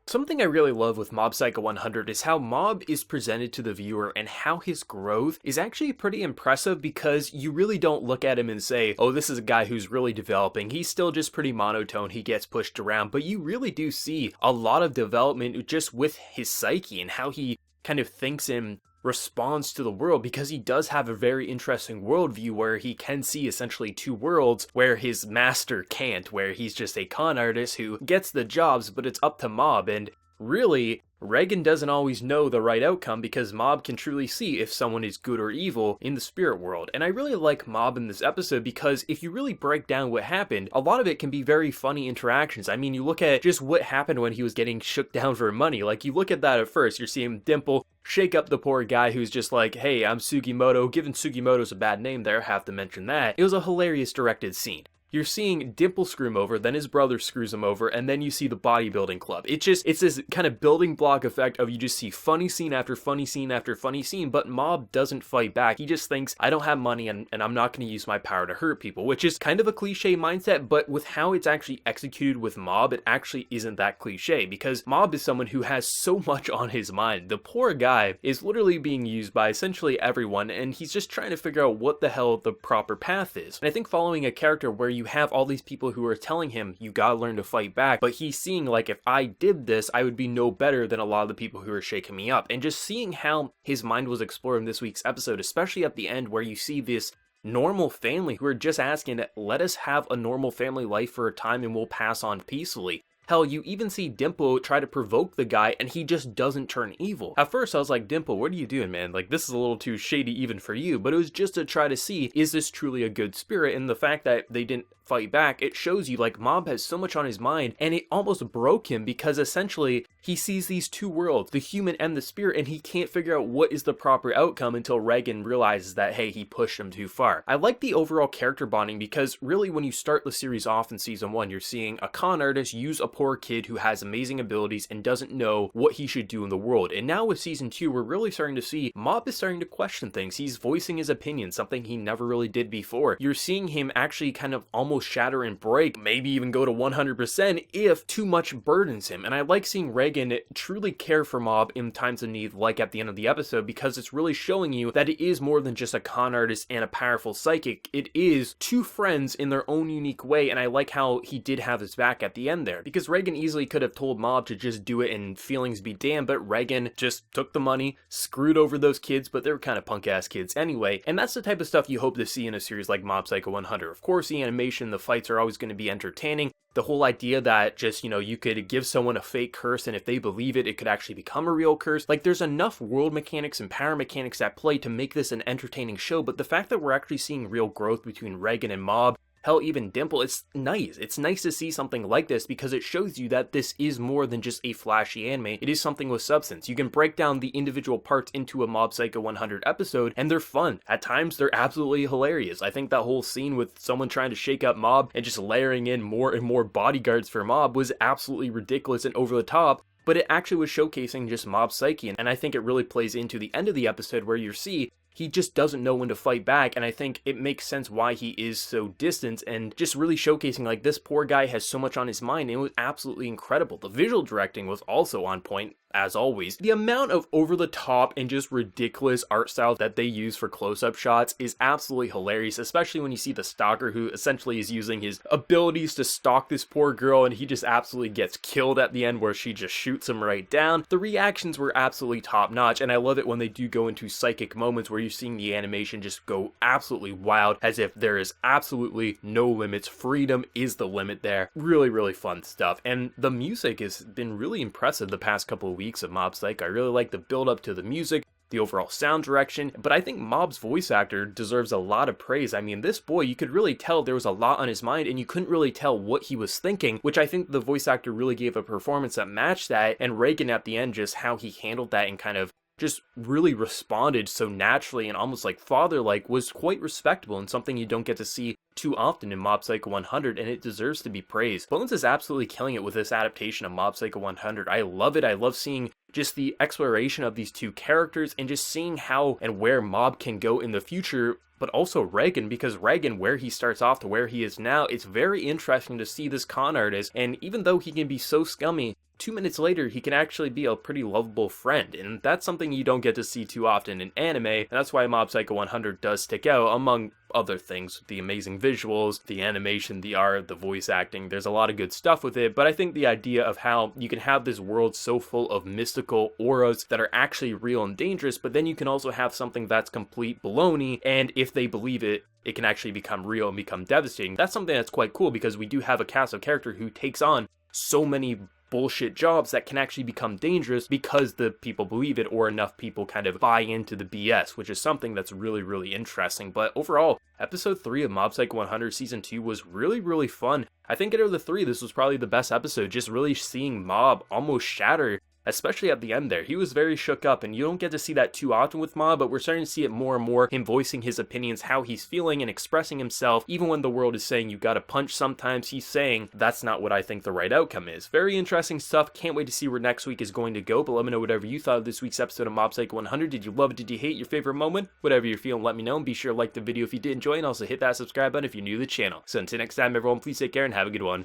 Something I really love with Mob Psycho 100 is how Mob is presented to the viewer and how his growth is actually pretty impressive, because you really don't look at him and say, oh, this is a guy who's really developing. He's still just pretty monotone, he gets pushed around, but you really do see a lot of development just with his psyche and how he kind of thinks and responds to the world, because he does have a very interesting worldview where he can see essentially two worlds where his master can't, where he's just a con artist who gets the jobs, but it's up to Mob. And really, Reigen doesn't always know the right outcome, because Mob can truly see if someone is good or evil in the spirit world. And I really like Mob in this episode because if you really break down what happened, a lot of it can be very funny interactions. I mean, you look at just what happened when he was getting shook down for money. Like, you look at that at first, you're seeing Dimple shake up the poor guy who's just like, hey, I'm Sugimoto. Given Sugimoto's a bad name there, have to mention that. It was a hilarious directed scene. You're seeing Dimple screw him over, then his brother screws him over, and then you see the bodybuilding club. It's this kind of building block effect of you just see funny scene after funny scene after funny scene, but Mob doesn't fight back. He just thinks, I don't have money and I'm not going to use my power to hurt people, which is kind of a cliche mindset, but with how it's actually executed with Mob, it actually isn't that cliche, because Mob is someone who has so much on his mind. The poor guy is literally being used by essentially everyone, and he's just trying to figure out what the hell the proper path is. And I think following a character where you have all these people who are telling him, you gotta learn to fight back, but he's seeing like, if I did this, I would be no better than a lot of the people who are shaking me up. And just seeing how his mind was explored in this week's episode, especially at the end where you see this normal family who are just asking, let us have a normal family life for a time and we'll pass on peacefully. Hell, you even see Dimple try to provoke the guy and he just doesn't turn evil. At first I was like, Dimple, what are you doing, man? Like, this is a little too shady even for you, but it was just to try to see, is this truly a good spirit? And the fact that they didn't fight back, it shows you like Mob has so much on his mind, and it almost broke him, because essentially he sees these two worlds, the human and the spirit, and he can't figure out what is the proper outcome until Reigen realizes that, hey, he pushed him too far. I like the overall character bonding, because really when you start the series off in season 1, you're seeing a con artist use a poor kid who has amazing abilities and doesn't know what he should do in the world. And now with season 2, we're really starting to see Mob is starting to question things. He's voicing his opinion, something he never really did before. You're seeing him actually kind of almost shatter and break, maybe even go to 100% if too much burdens him. And I like seeing Reigen truly care for Mob in times of need, like at the end of the episode, because it's really showing you that it is more than just a con artist and a powerful psychic. It is two friends in their own unique way, and I like how he did have his back at the end there, because Reigen easily could have told Mob to just do it and feelings be damned, but Reigen just took the money, screwed over those kids, but they were kind of punk ass kids anyway. And that's the type of stuff you hope to see in a series like Mob Psycho 100. Of course, the animation, the fights are always going to be entertaining. The whole idea that just, you could give someone a fake curse, and if they believe it, it could actually become a real curse. Like, there's enough world mechanics and power mechanics at play to make this an entertaining show, but the fact that we're actually seeing real growth between Reigen and Mob, hell, even Dimple, it's nice. It's nice to see something like this, because it shows you that this is more than just a flashy anime. It is something with substance. You can break down the individual parts into a Mob Psycho 100 episode, and they're fun. At times, they're absolutely hilarious. I think that whole scene with someone trying to shake up Mob and just layering in more and more bodyguards for Mob was absolutely ridiculous and over the top, but it actually was showcasing just Mob's psyche, and I think it really plays into the end of the episode where you see he just doesn't know when to fight back, and I think it makes sense why he is so distant, and just really showcasing like this poor guy has so much on his mind, and it was absolutely incredible. The visual directing was also on point, as always. The amount of over-the-top and just ridiculous art style that they use for close-up shots is absolutely hilarious, especially when you see the stalker who essentially is using his abilities to stalk this poor girl, and he just absolutely gets killed at the end where she just shoots him right down. The reactions were absolutely top-notch, and I love it when they do go into psychic moments where you're seeing the animation just go absolutely wild, as if there is absolutely no limits. Freedom is the limit there. Really, really fun stuff. And the music has been really impressive the past couple of weeks of Mob Psycho. I really like the build up to the music, the overall sound direction, but I think Mob's voice actor deserves a lot of praise. I mean, this boy, you could really tell there was a lot on his mind, and you couldn't really tell what he was thinking, which I think the voice actor really gave a performance that matched that, and Reigen at the end, just how he handled that and kind of just really responded so naturally and almost like father-like was quite respectable, and something you don't get to see too often in Mob Psycho 100, and it deserves to be praised. Bones is absolutely killing it with this adaptation of Mob Psycho 100. I love it. I love seeing just the exploration of these two characters and just seeing how and where Mob can go in the future but also Reigen, because Reigen, where he starts off to where he is now, it's very interesting to see this con artist, and even though he can be so scummy, 2 minutes later, he can actually be a pretty lovable friend, and that's something you don't get to see too often in anime, and that's why Mob Psycho 100 does stick out, among other things. The amazing visuals, the animation, the art, the voice acting, there's a lot of good stuff with it, but I think the idea of how you can have this world so full of mystical auras that are actually real and dangerous, but then you can also have something that's complete baloney, and if they believe it, it can actually become real and become devastating. That's something that's quite cool, because we do have a cast of character who takes on so many bullshit jobs that can actually become dangerous because the people believe it, or enough people kind of buy into the BS, which is something that's really, really interesting. But overall, episode 3 of Mob Psycho 100 season 2 was really, really fun. I think out of the 3, this was probably the best episode, just really seeing Mob almost shatter, especially at the end there. He was very shook up, and you don't get to see that too often with Mob, but we're starting to see it more and more, him voicing his opinions, how he's feeling and expressing himself. Even when the world is saying you gotta punch sometimes, he's saying, that's not what I think the right outcome is. Very interesting stuff. Can't wait to see where next week is going to go, but let me know whatever you thought of this week's episode of Mob Psycho 100. Did you love it? Did you hate? Your favorite moment? Whatever you're feeling, let me know, and be sure to like the video if you did enjoy, and also hit that subscribe button if you're new to the channel. So until next time, everyone, please take care and have a good one.